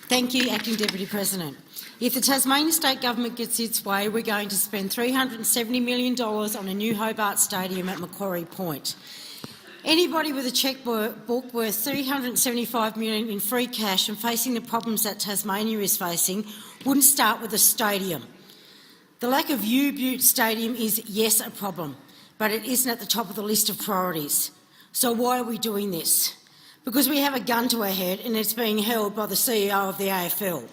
Thank you, Acting Deputy President. If the Tasmanian State Government gets its way, we're going to spend $370 million on a new Hobart Stadium at Macquarie Point. Anybody with a chequebook worth $375 million in free cash and facing the problems that Tasmania is facing wouldn't start with a stadium. The lack of U-Butte Stadium is, yes, a problem, but it isn't at the top of the list of priorities. So why are we doing this? Because we have a gun to our head and it's being held by the CEO of the AFL.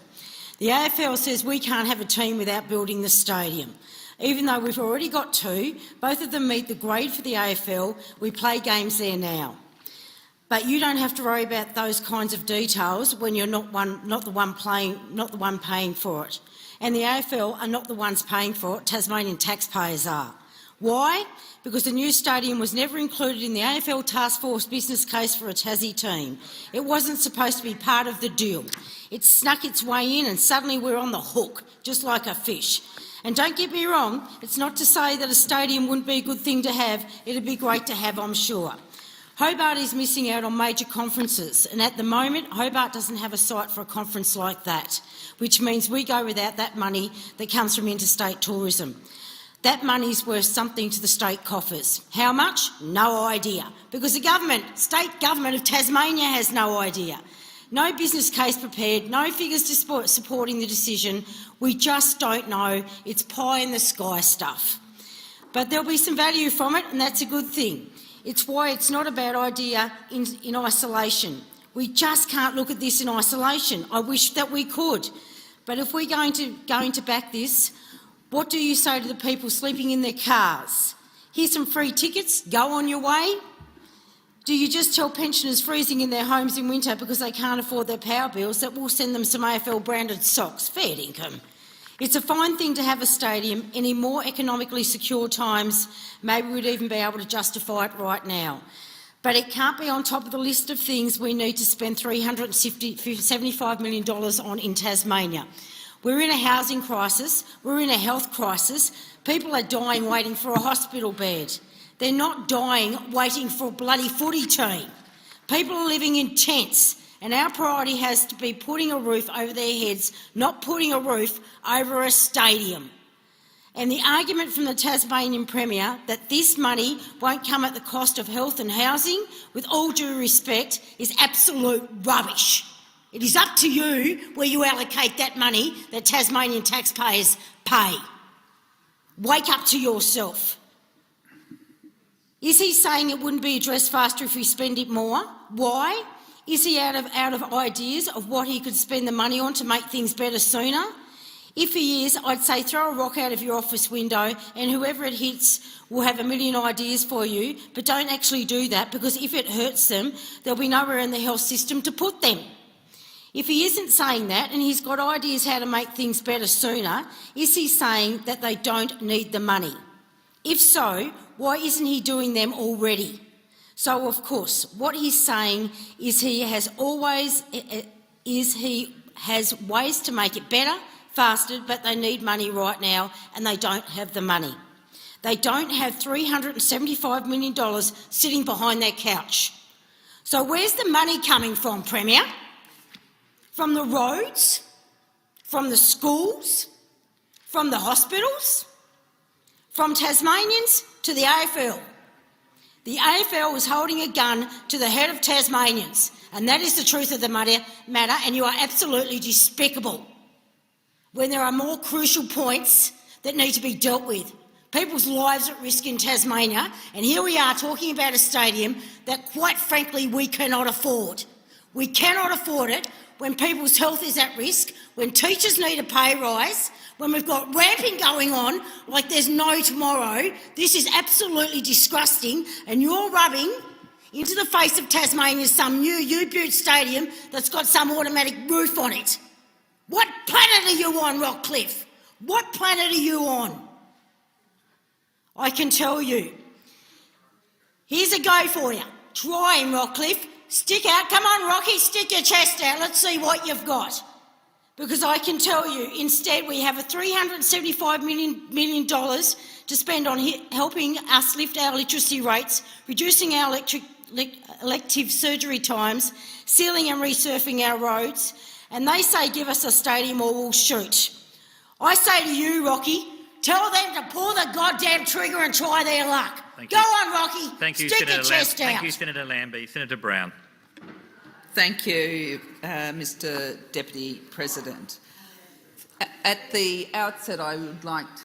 The AFL says we can't have a team without building the stadium. Even though we've already got two, both of them meet the grade for the AFL, we play games there now. But you don't have to worry about those kinds of details when you're not the one paying for it. And the AFL are not the ones paying for it, Tasmanian taxpayers are. Why? Because the new stadium was never included in the AFL Task Force business case for a Tassie team. It wasn't supposed to be part of the deal. It snuck its way in and suddenly we're on the hook, just like a fish. And don't get me wrong, it's not to say that a stadium wouldn't be a good thing to have. It'd be great to have, I'm sure. Hobart is missing out on major conferences, and at the moment, Hobart doesn't have a site for a conference like that, which means we go without that money that comes from interstate tourism. That money's worth something to the state coffers. How much? No idea. Because the state government of Tasmania has no idea. No business case prepared, no figures supporting the decision. We just don't know. It's pie-in-the-sky stuff. But there'll be some value from it, and that's a good thing. It's why it's not a bad idea in isolation. We just can't look at this in isolation. I wish that we could. But if we're going to back this, what do you say to the people sleeping in their cars? Here's some free tickets, go on your way. Do you just tell pensioners freezing in their homes in winter because they can't afford their power bills that we'll send them some AFL-branded socks? Fair income. It's a fine thing to have a stadium. Any more economically secure times, maybe we'd even be able to justify it right now. But it can't be on top of the list of things we need to spend $375 million on in Tasmania. We're in a housing crisis, we're in a health crisis. People are dying waiting for a hospital bed. They're not dying waiting for a bloody footy team. People are living in tents, and our priority has to be putting a roof over their heads, not putting a roof over a stadium. And the argument from the Tasmanian Premier that this money won't come at the cost of health and housing, with all due respect, is absolute rubbish. It is up to you where you allocate that money that Tasmanian taxpayers pay. Wake up to yourself. Is he saying it wouldn't be addressed faster if we spend it more? Why? Is he out of ideas of what he could spend the money on to make things better sooner? If he is, I'd say throw a rock out of your office window and whoever it hits will have a million ideas for you, but don't actually do that, because if it hurts them, there'll be nowhere in the health system to put them. If he isn't saying that and he's got ideas how to make things better sooner, is he saying that they don't need the money? If so, why isn't he doing them already? So, of course, what he's saying is he has ways to make it better, faster, but they need money right now and they don't have the money. They don't have $375 million sitting behind their couch. So where's the money coming from, Premier? From the roads? From the schools? From the hospitals? From Tasmanians to the AFL. The AFL is holding a gun to the head of Tasmanians, and that is the truth of the matter, and you are absolutely despicable when there are more crucial points that need to be dealt with. People's lives at risk in Tasmania, and here we are talking about a stadium that, quite frankly, we cannot afford. We cannot afford it when people's health is at risk, when teachers need a pay rise, when we've got ramping going on like there's no tomorrow. This is absolutely disgusting, and you're rubbing into the face of Tasmania some new U-Butte stadium that's got some automatic roof on it. What planet are you on, Rockcliffe? What planet are you on? I can tell you. Here's a go for you. Try him, Rockcliffe. Stick out. Come on, Rocky, stick your chest out. Let's see what you've got. Because I can tell you, instead we have a $375 million to spend on helping us lift our literacy rates, reducing our elective surgery times, sealing and resurfacing our roads, and they say give us a stadium or we'll shoot. I say to you, Rocky, tell them to pull the goddamn trigger and try their luck. Go on, Rocky. Thank you, Stick Senator your chest out. Thank you, Senator Lambie. Senator Brown. Thank you, Mr Deputy President. At the outset, I would like